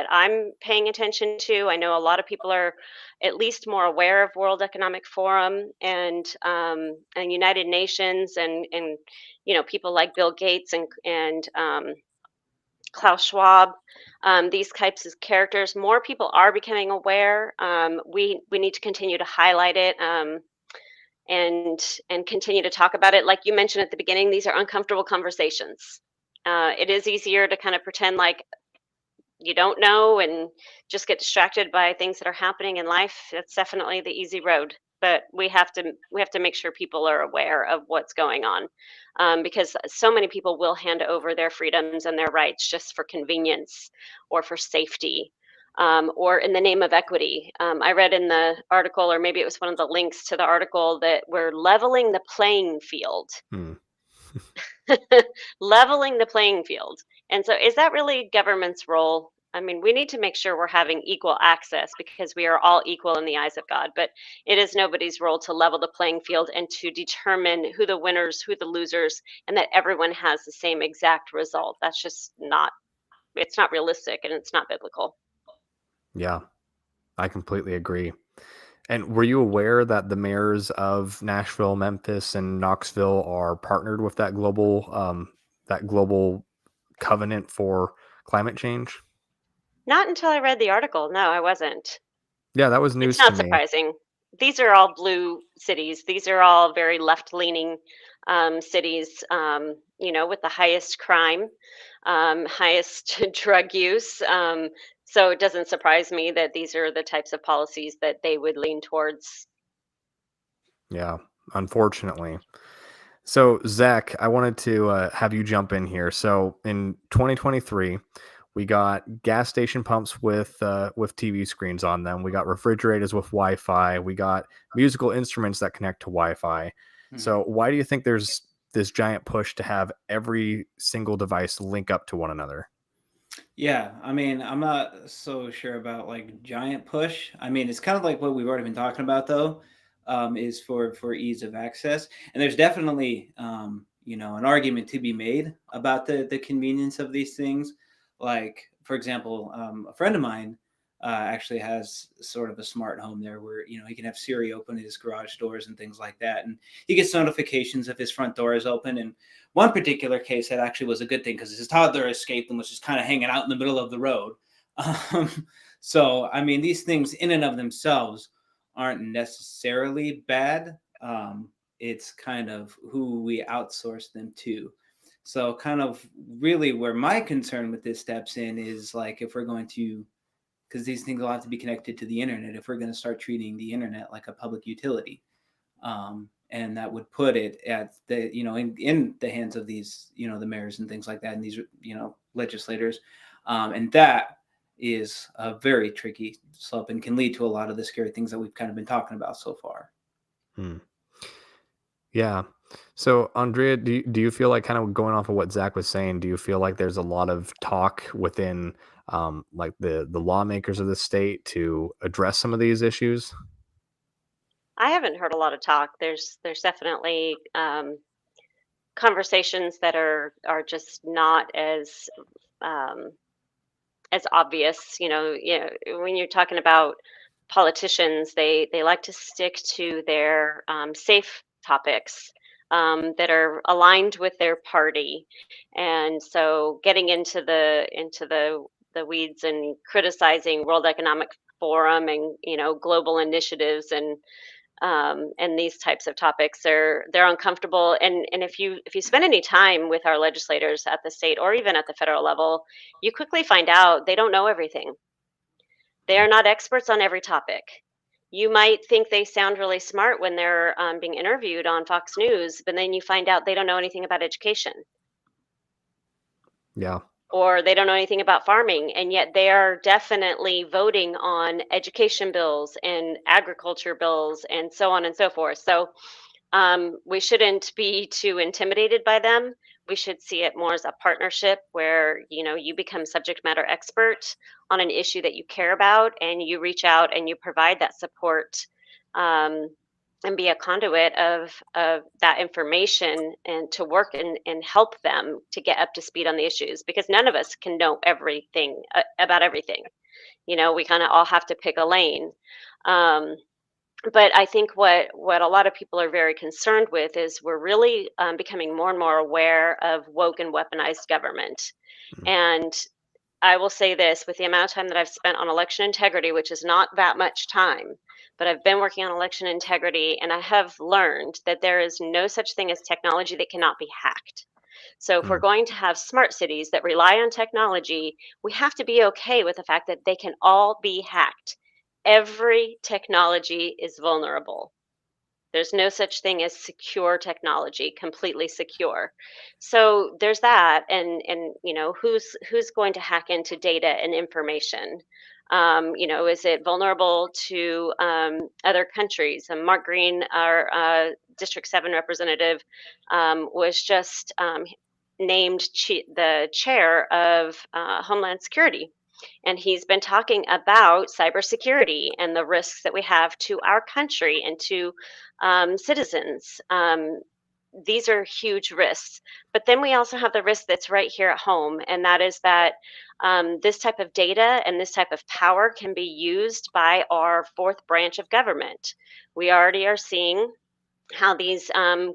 that I'm paying attention to. I know a lot of people are at least more aware of World Economic Forum and United Nations and people like Bill Gates and Klaus Schwab, these types of characters. More people are becoming aware. We need to continue to highlight it. And continue to talk about it. Like you mentioned at the beginning, these are uncomfortable conversations. It is easier to kind of pretend like you don't know and just get distracted by things that are happening in life. That's definitely the easy road. But we have to make sure people are aware of what's going on, because so many people will hand over their freedoms and their rights just for convenience or for safety, or in the name of equity. I read in the article, or maybe it was one of the links to the article, that we're leveling the playing field. Hmm. Leveling the playing field. And so, is that really government's role? I mean, we need to make sure we're having equal access because we are all equal in the eyes of God, but it is nobody's role to level the playing field and to determine who the winners, who the losers, and that everyone has the same exact result. That's just not, it's not realistic and it's not biblical. Yeah, I completely agree. And were you aware that the mayors of Nashville, Memphis, and Knoxville are partnered with that global covenant for climate change? Not until I read the article. No, I wasn't. Yeah, that was It's news to not me. surprising. These are all blue cities. These are all very left-leaning cities, with the highest crime, highest drug use. So it doesn't surprise me that these are the types of policies that they would lean towards. Yeah, unfortunately. So, Zach, I wanted to have you jump in here. So, in 2023, we got gas station pumps with TV screens on them. We got refrigerators with Wi-Fi. We got musical instruments that connect to Wi-Fi. Mhm. So, why do you think there's this giant push to have every single device link up to one another? Yeah, I mean, I'm not so sure about like giant push. I mean, it's kind of like what we've already been talking about though, is for ease of access. And there's definitely an argument to be made about the convenience of these things. Like, for example, a friend of mine actually has sort of a smart home there where he can have Siri open his garage doors and things like that, and he gets notifications if his front door is open. And one particular case that actually was a good thing because his toddler escaped and was just kind of hanging out in the middle of the road. Um, so, I mean, these things in and of themselves aren't necessarily bad. It's kind of who we outsource them to. So, kind of really where my concern with this steps in is like if we're going to, because these things will have to be connected to the internet, if we're going to start treating the internet like a public utility, and that would put it at the in the hands of these the mayors and things like that, and these legislators, and that is a very tricky slope and can lead to a lot of the scary things that we've kind of been talking about so far. Hmm. Yeah. So, Andrea, do you feel like, kind of going off of what Zach was saying, do you feel like there's a lot of talk within like the lawmakers of the state to address some of these issues? I haven't heard a lot of talk. There's definitely conversations that are just not um, as obvious. When you're talking about politicians, they like to stick to their safe topics that are aligned with their party, and so getting into the weeds and criticizing World Economic Forum and global initiatives and these types of topics, they're uncomfortable. And if you spend any time with our legislators at the state or even at the federal level, you quickly find out they don't know everything. They are not experts on every topic. You might think they sound really smart when they're being interviewed on Fox News, but then you find out they don't know anything about education Yeah. or they don't know anything about farming, and yet they are definitely voting on education bills and agriculture bills and so on and so forth. So we shouldn't be too intimidated by them. We should see it more as a partnership where you become subject matter expert on an issue that you care about, and you reach out and you provide that support, um, and be a conduit of that information, and to work and help them to get up to speed on the issues, because none of us can know everything about everything. We kind of all have to pick a lane. Um, but I think what a lot of people are very concerned with is we're really becoming more and more aware of woke and weaponized government. Mm. And I will say this, with the amount of time that I've spent on election integrity, which is not that much time, but I've been working on election integrity, and I have learned that there is no such thing as technology that cannot be hacked. So if we're Mm. going to have smart cities that rely on technology, we have to be okay with the fact that they can all be hacked. Every technology is vulnerable. There's no such thing as secure technology, completely secure. So there's that, and who's going to hack into data and information? Is it vulnerable to other countries? And Mark Green, our District 7 representative, was just named the chair of Homeland Security. And he's been talking about cybersecurity and the risks that we have to our country and to citizens. These are huge risks. But then we also have the risk that's right here at home, and that is that this type of data and this type of power can be used by our fourth branch of government. We already are seeing how these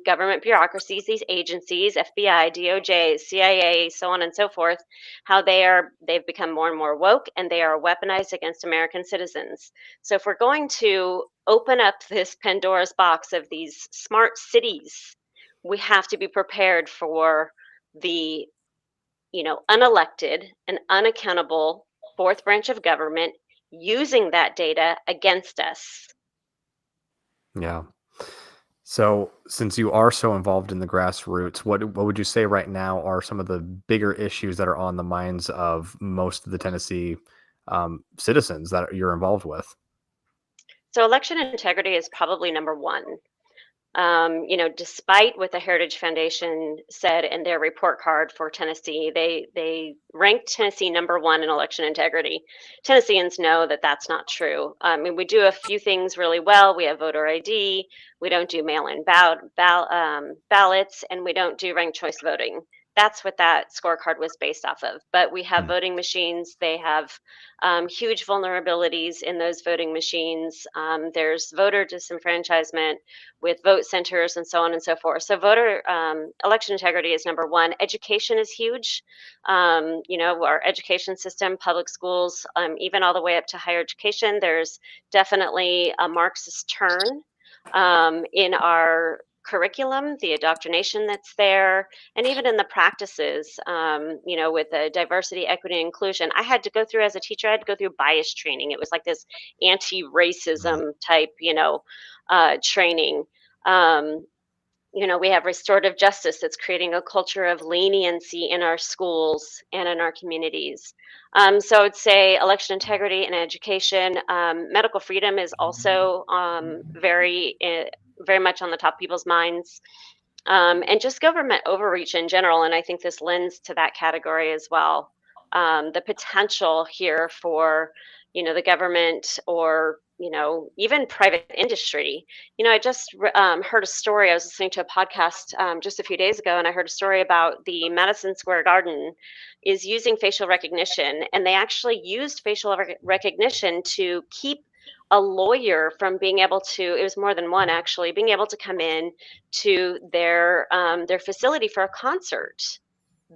government bureaucracies, these agencies, FBI, DOJ, CIA, so on and so forth, how they've become more and more woke, and they are weaponized against American citizens. So if we're going to open up this Pandora's box of these smart cities, we have to be prepared for the unelected and unaccountable fourth branch of government using that data against us. Yeah. So, since you are so involved in the grassroots, what would you say right now are some of the bigger issues that are on the minds of most of the Tennessee citizens that you're involved with? So election integrity is probably number one. Despite what the Heritage Foundation said in their report card for Tennessee, they ranked Tennessee number one in election integrity. Tennesseans know that that's not true. We do a few things really well. We have voter ID. We don't do mail-in ballots, and we don't do ranked choice voting. That's what that scorecard was based off of. But we have Hmm. voting machines. They have huge vulnerabilities in those voting machines. There's voter disenfranchisement with vote centers and so on and so forth. So voter election integrity is number one. Education is huge. Our education system, public schools, even all the way up to higher education, there's definitely a Marxist turn in our curriculum, the indoctrination that's there, and even in the practices, with the diversity, equity, and inclusion. I had to go through, as a teacher, I had to go through bias training. It was like this anti-racism type, training. Um, we have restorative justice that's creating a culture of leniency in our schools and in our communities. So I would say election integrity and education. Medical freedom is also very much on the top of people's minds. And just government overreach in general. And I think this lends to that category as well. The potential here for, the government, or, even private industry. I just heard a story. I was listening to a podcast just a few days ago, and I heard a story about the Madison Square Garden is using facial recognition. And they actually used facial recognition to keep a lawyer from being able to, it was more than one actually, being able to come in to their facility for a concert,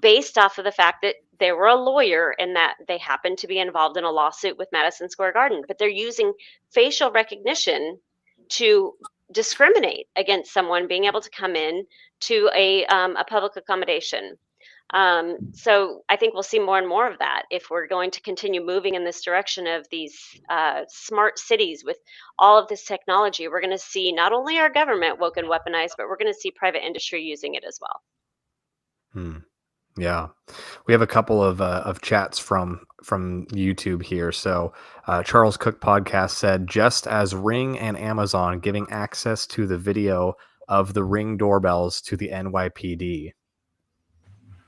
based off of the fact that they were a lawyer and that they happened to be involved in a lawsuit with Madison Square Garden. But they're using facial recognition to discriminate against someone being able to come in to a public accommodation. So I think we'll see more and more of that if we're going to continue moving in this direction of these smart cities with all of this technology. We're going to see not only our government woke and weaponized, but we're going to see private industry using it as well. Hmm. Yeah, we have a couple of chats from YouTube here. So Charles Cook podcast said, just as Ring and Amazon giving access to the video of the Ring doorbells to the NYPD.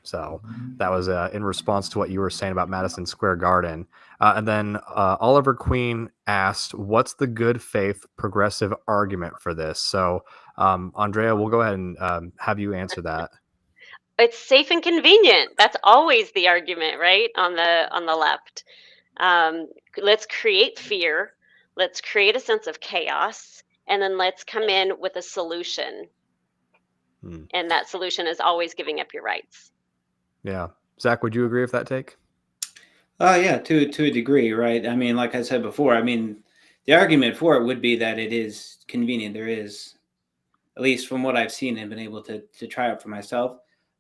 So that was in response to what you were saying about Madison Square Garden. And then Oliver Queen asked, what's the good faith progressive argument for this? So, Andrea, we'll go ahead and have you answer that. It's safe and convenient. That's always the argument, right? On the left. Let's create fear. Let's create a sense of chaos, and then let's come in with a solution. And that solution is always giving up your rights. Yeah. Zach, would you agree with that take? Yeah, to a degree, right? I mean, like I said before, I mean, the argument for it would be that it is convenient. There is, at least from what I've seen and been able to try out for myself,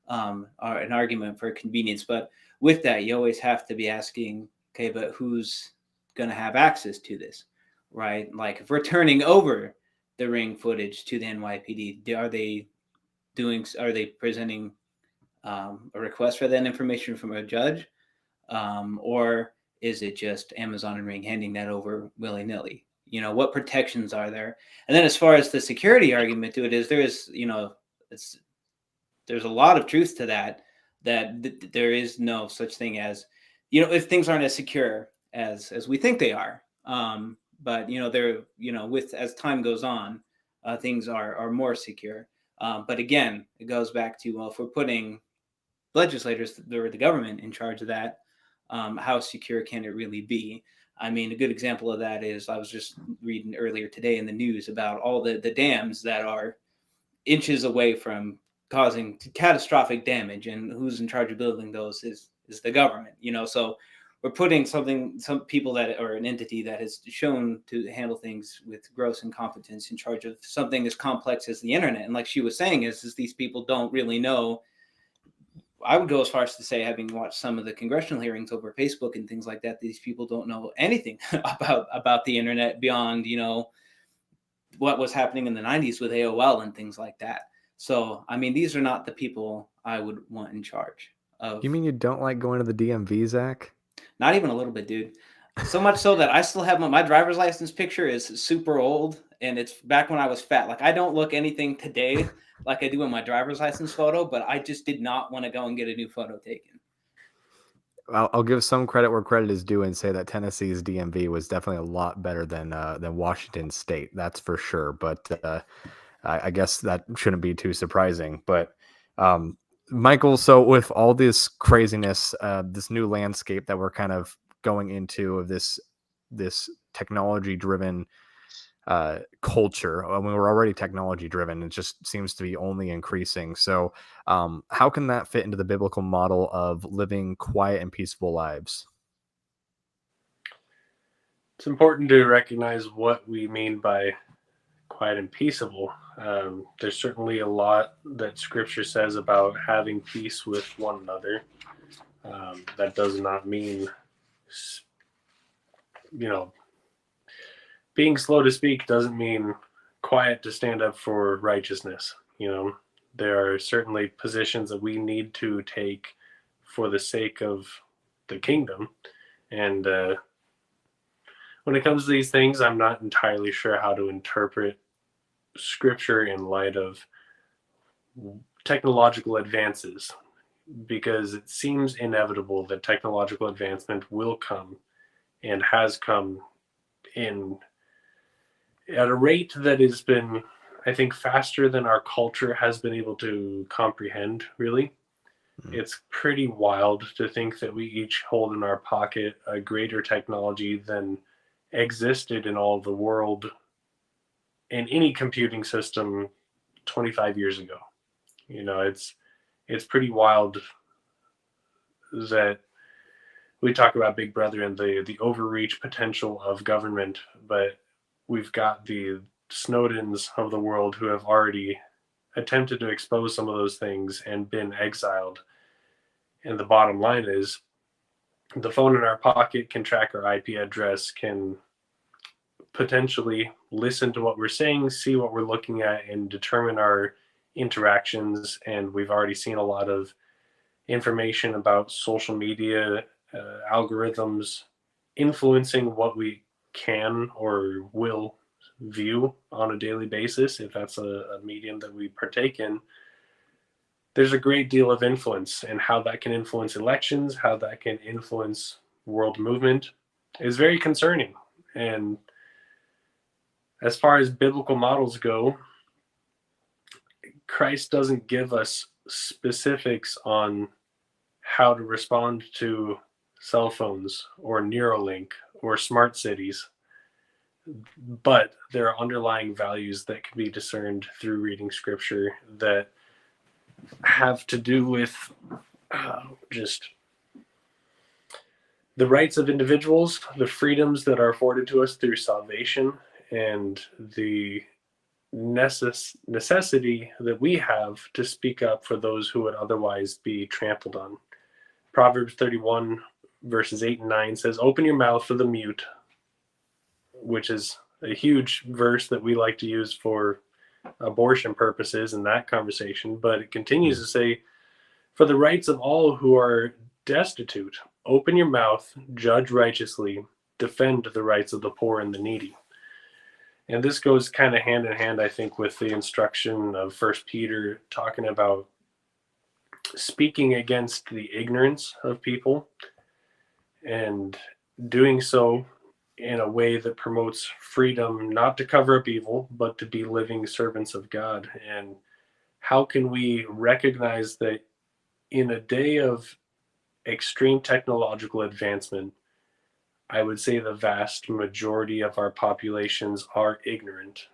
an argument for convenience. But with that, you always have to be asking, okay, but who's going to have access to this, right? Like if we're turning over the ring footage to the NYPD, are they presenting a request for that information from a judge? Or is it just Amazon and Ring handing that over willy-nilly? You know, what protections are there? And then as far as the security argument to it is, there's a lot of truth to that there is no such thing as, if things aren't as secure as we think they are. But they're, with as time goes on, things are more secure. But again, it goes back to, well, if we're putting legislators or the government in charge of that, how secure can it really be? I mean, a good example of that is I was just reading earlier today in the news about all the dams that are inches away from causing catastrophic damage, and who's in charge of building those is the government. So we're putting some people that, or an entity that has shown to handle things with gross incompetence, in charge of something as complex as the internet. And like she was saying, is these people don't really know. I would go as far as to say, having watched some of the congressional hearings over Facebook and things like that, these people don't know anything about the internet beyond, what was happening in the 90s with AOL and things like that. So, I mean, these are not the people I would want in charge of. You mean you don't like going to the DMV, Zach? Not even a little bit, dude. So much so that I still have my driver's license picture is super old, and it's back when I was fat. Like, I don't look anything today like I do in my driver's license photo, but I just did not want to go and get a new photo taken. I'll give some credit where credit is due and say that Tennessee's DMV was definitely a lot better than Washington State. That's for sure. But I guess that shouldn't be too surprising. But Michael, so with all this craziness, this new landscape that we're kind of going into of this technology-driven culture. I mean, we're already technology driven. It just seems to be only increasing. So how can that fit into the biblical model of living quiet and peaceful lives? It's important to recognize what we mean by quiet and peaceable. There's certainly a lot that scripture says about having peace with one another. That does not mean, being slow to speak doesn't mean quiet to stand up for righteousness. There are certainly positions that we need to take for the sake of the kingdom. And when it comes to these things, I'm not entirely sure how to interpret scripture in light of technological advances, because it seems inevitable that technological advancement will come and has come at a rate that has been, I think, faster than our culture has been able to comprehend, really. It's pretty wild to think that we each hold in our pocket a greater technology than existed in all of the world in any computing system 25 years ago. It's pretty wild that we talk about Big Brother and the overreach potential of government, but we've got the Snowdens of the world who have already attempted to expose some of those things and been exiled. And the bottom line is, the phone in our pocket can track our IP address, can potentially listen to what we're saying, see what we're looking at, and determine our interactions. And we've already seen a lot of information about social media algorithms influencing what we can or will view on a daily basis, if that's a medium that we partake in. there's a great deal of influence, and how that can influence elections, how that can influence world movement is very concerning. And as far as biblical models go, Christ doesn't give us specifics on how to respond to cell phones or Neuralink or smart cities, but there are underlying values that can be discerned through reading scripture that have to do with just the rights of individuals, the freedoms that are afforded to us through salvation, and the necessity that we have to speak up for those who would otherwise be trampled on. Proverbs 31 verses 8 and 9 says, "Open your mouth for the mute," which is a huge verse that we like to use for abortion purposes in that conversation. But it continues to say, "For the rights of all who are destitute, open your mouth, judge righteously, defend the rights of the poor and the needy." And this goes kind of hand in hand, I think, with the instruction of First Peter talking about speaking against the ignorance of people and doing so in a way that promotes freedom, not to cover up evil, but to be living servants of God. And how can we recognize that in a day of extreme technological advancement, I would say the vast majority of our populations are ignorant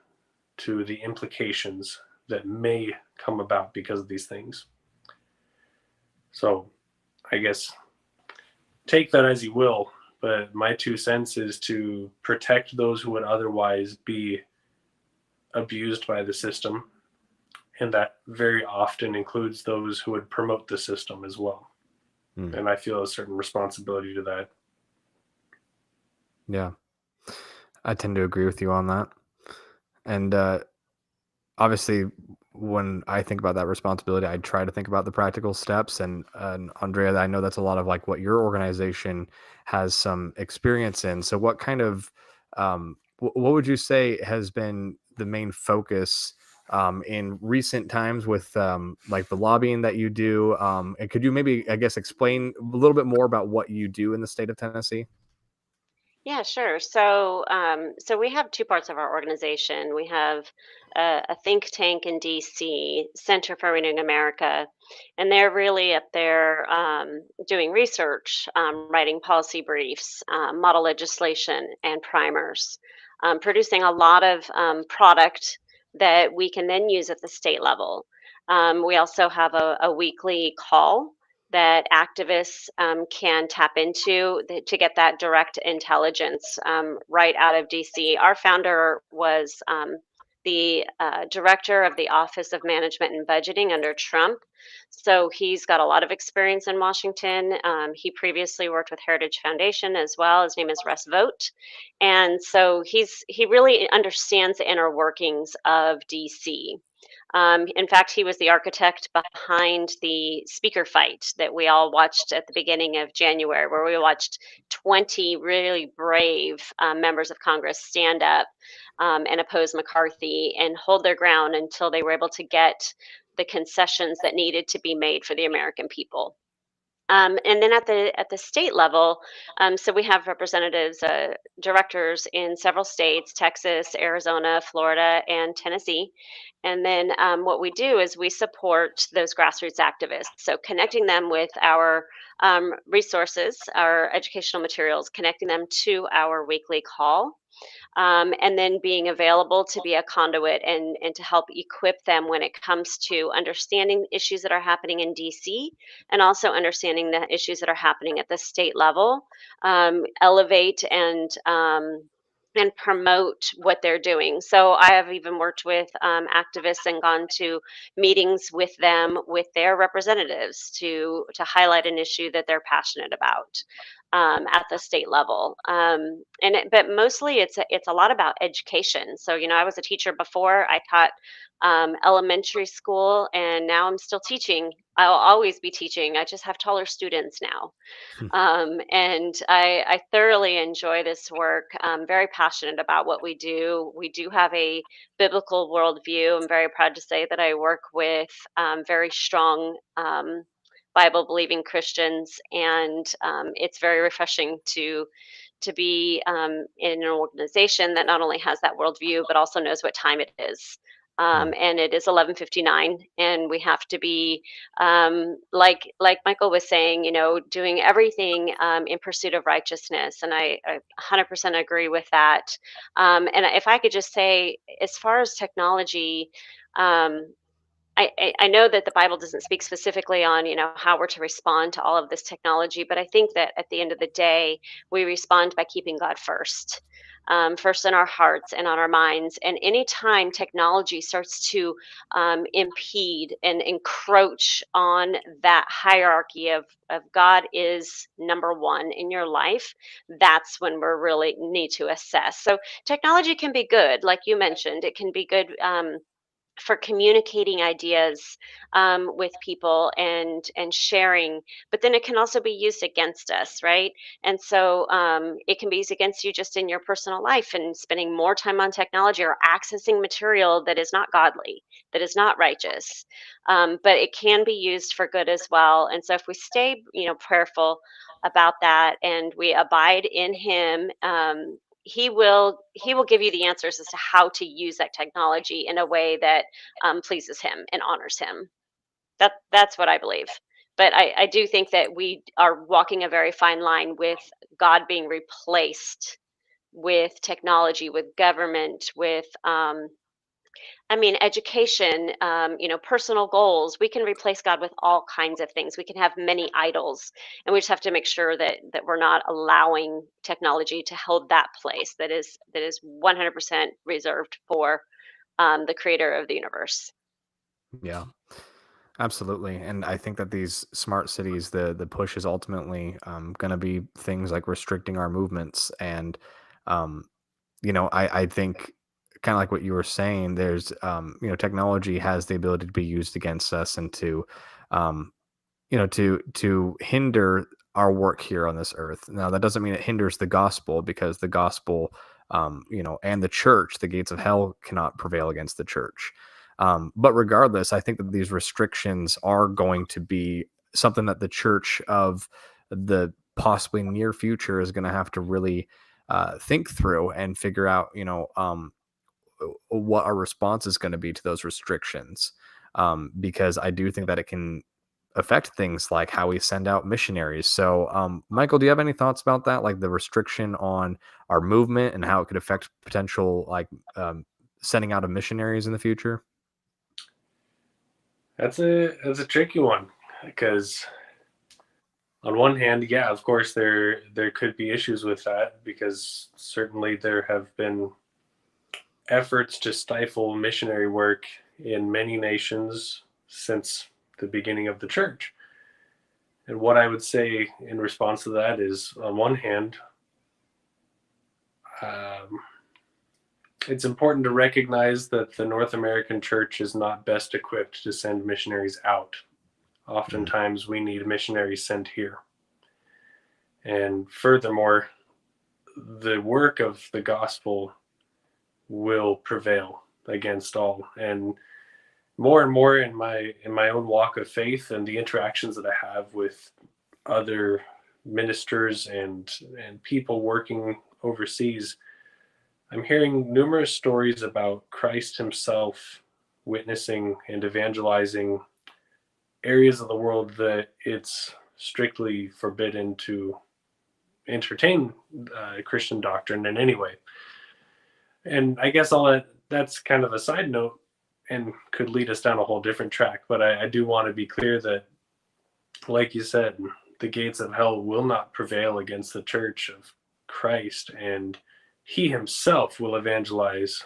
to the implications that may come about because of these things. So I guess take that as you will, but my 2 cents is to protect those who would otherwise be abused by the system. And that very often includes those who would promote the system as well. And I feel a certain responsibility to that. Yeah, I tend to agree with you on that. And obviously, when I think about that responsibility, I try to think about the practical steps. And Aundrea, I know that's a lot of like what your organization has some experience in. So what kind of, what would you say has been the main focus in recent times with like the lobbying that you do? And could you maybe, I guess, explain a little bit more about what you do in the state of Tennessee? Yeah, sure. So we have two parts of our organization. We have a think tank in DC, Center for Renewing America, and they're really up there doing research, writing policy briefs, model legislation, and primers, producing a lot of product that we can then use at the state level. We also have a weekly call that activists can tap into to get that direct intelligence right out of DC. Our founder was the director of the Office of Management and Budgeting under Trump. So he's got a lot of experience in Washington. He previously worked with Heritage Foundation as well. His name is Russ Vogt. And so he really understands the inner workings of DC. In fact, he was the architect behind the speaker fight that we all watched at the beginning of January, where we watched 20 really brave members of Congress stand up and oppose McCarthy and hold their ground until they were able to get the concessions that needed to be made for the American people. And then at the state level, so we have representatives, directors in several states: Texas, Arizona, Florida, and Tennessee. And then what we do is we support those grassroots activists. So connecting them with our resources, our educational materials, connecting them to our weekly call. And then being available to be a conduit and to help equip them when it comes to understanding issues that are happening in DC, and also understanding the issues that are happening at the state level, elevate and promote what they're doing. So I have even worked with activists and gone to meetings with them, with their representatives, to highlight an issue that they're passionate about. at the state level. But mostly it's a lot about education. So, I was a teacher before. I taught elementary school, and now I'm still teaching. I'll always be teaching. I just have taller students now. And I thoroughly enjoy this work. I'm very passionate about what we do. We do have a biblical worldview. I'm very proud to say that I work with very strong Bible believing Christians, and it's very refreshing to be in an organization that not only has that worldview but also knows what time it is. And it is 11:59, and we have to be like Michael was saying, doing everything in pursuit of righteousness. And I 100% agree with that. And if I could just say, as far as technology, um, I know that the Bible doesn't speak specifically on, how we're to respond to all of this technology, but I think that at the end of the day, we respond by keeping God first, first in our hearts and on our minds. And anytime technology starts to impede and encroach on that hierarchy of God is number one in your life, that's when we're really need to assess. So technology can be good, like you mentioned. It can be good. For communicating ideas with people and sharing, but then it can also be used against us, right? And so it can be used against you just in your personal life and spending more time on technology or accessing material that is not godly, that is not righteous. But it can be used for good as well. And so if we stay prayerful about that and we abide in him, he will give you the answers as to how to use that technology in a way that pleases him and honors him. That's what I believe. But I do think that we are walking a very fine line with God being replaced with technology, with government, with education, personal goals. We can replace God with all kinds of things. We can have many idols, and we just have to make sure that we're not allowing technology to hold that place that is 100% reserved for the creator of the universe. Yeah, absolutely. And I think that these smart cities, the push is ultimately going to be things like restricting our movements. And um, I think kind of like what you were saying, there's technology has the ability to be used against us and to um, to hinder our work here on this earth. Now, that doesn't mean it hinders the gospel, because the gospel, and the church, the gates of hell cannot prevail against the church. But regardless, I think that these restrictions are going to be something that the church of the possibly near future is going to have to really think through and figure out, what our response is going to be to those restrictions. Because I do think that it can affect things like how we send out missionaries. So, Michael, do you have any thoughts about that? Like the restriction on our movement and how it could affect potential, like, sending out of missionaries in the future? That's a tricky one, because on one hand, yeah, of course there could be issues with that, because certainly there have been efforts to stifle missionary work in many nations since the beginning of the church. And what I would say in response to that is, on one hand, it's important to recognize that the North American church is not best equipped to send missionaries out. Oftentimes, we need missionaries sent here. And furthermore, the work of the gospel will prevail against all. And more in my own walk of faith and the interactions that I have with other ministers and people working overseas, I'm hearing numerous stories about Christ himself witnessing and evangelizing areas of the world that it's strictly forbidden to entertain Christian doctrine in any way. And I guess that's kind of a side note and could lead us down a whole different track. But I do want to be clear that, like you said, the gates of hell will not prevail against the church of Christ, and he himself will evangelize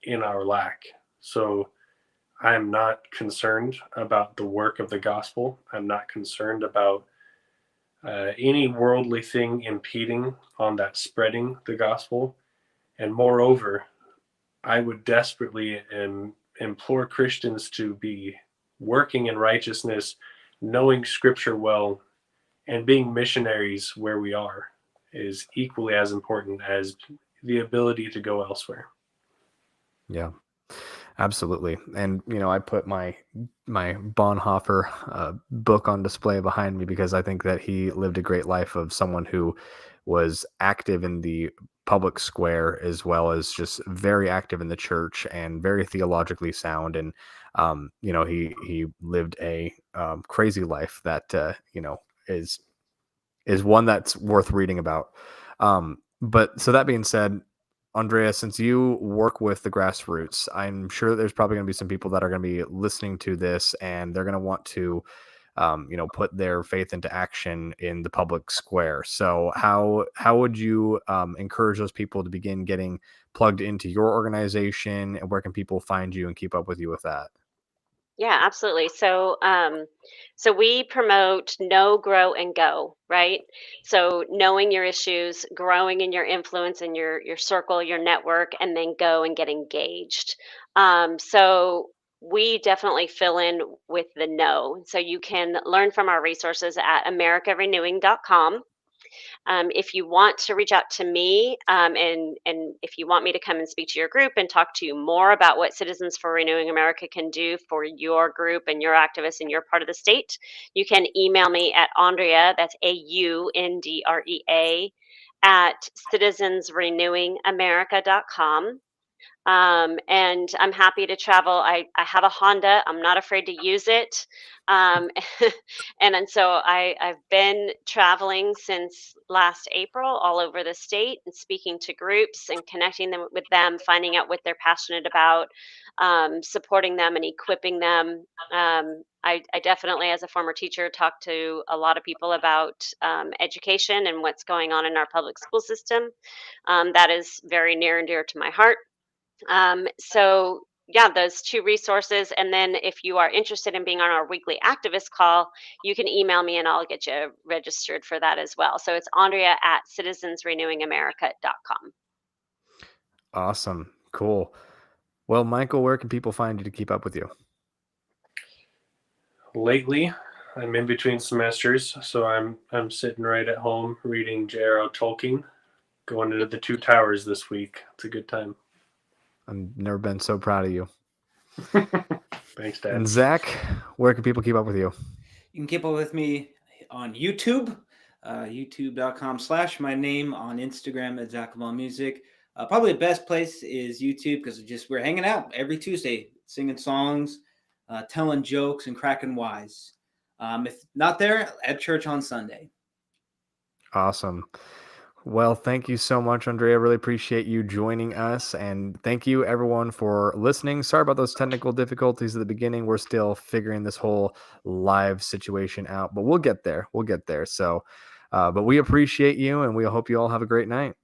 in our lack. So I'm not concerned about the work of the gospel. I'm not concerned about any worldly thing impeding on that spreading the gospel. And moreover, I would desperately implore Christians to be working in righteousness, knowing Scripture well, and being missionaries where we are is equally as important as the ability to go elsewhere. Yeah, absolutely. And I put my Bonhoeffer book on display behind me because I think that he lived a great life of someone who was active in the public square as well as just very active in the church and very theologically sound. And he lived a crazy life that is one that's worth reading about. But so that being said, Aundrea, since you work with the grassroots, I'm sure that there's probably going to be some people that are going to be listening to this and they're going to want to, put their faith into action in the public square. So how would you encourage those people to begin getting plugged into your organization, and where can people find you and keep up with you with that? Yeah, absolutely. So we promote know, grow, and go, right? So knowing your issues, growing in your influence in your circle, your network, and then go and get engaged. So we definitely fill in with the know. So you can learn from our resources at americarenewing.com. If you want to reach out to me, and if you want me to come and speak to your group and talk to you more about what Citizens for Renewing America can do for your group and your activists in your part of the state, you can email me at Aundrea, that's AUNDREA, at citizensrenewingamerica.com. And I'm happy to travel. I have a Honda. I'm not afraid to use it. Um, and so I've been traveling since last April all over the state and speaking to groups and connecting them with them, finding out what they're passionate about, supporting them and equipping them. I definitely, as a former teacher, talk to a lot of people about education and what's going on in our public school system. That is very near and dear to my heart. So yeah, those two resources. And then if you are interested in being on our weekly activist call, you can email me and I'll get you registered for that as well. So it's Aundrea at citizensrenewingamerica.com. Awesome. Cool. Well, Michael, where can people find you to keep up with you? Lately, I'm in between semesters, so I'm sitting right at home reading J.R.R. Tolkien, going into the Two Towers this week. It's a good time. I've never been so proud of you. Thanks, Dad. And Zach, where can people keep up with you? You can keep up with me on YouTube, youtube.com/my name, on Instagram at ZachAvalMusic. Probably the best place is YouTube because we're hanging out every Tuesday, singing songs, telling jokes, and cracking wise. If not there, at church on Sunday. Awesome. Well, thank you so much, Aundrea. Really appreciate you joining us. And thank you, everyone, for listening. Sorry about those technical difficulties at the beginning. We're still figuring this whole live situation out, but we'll get there. We'll get there. So, but we appreciate you, and we hope you all have a great night.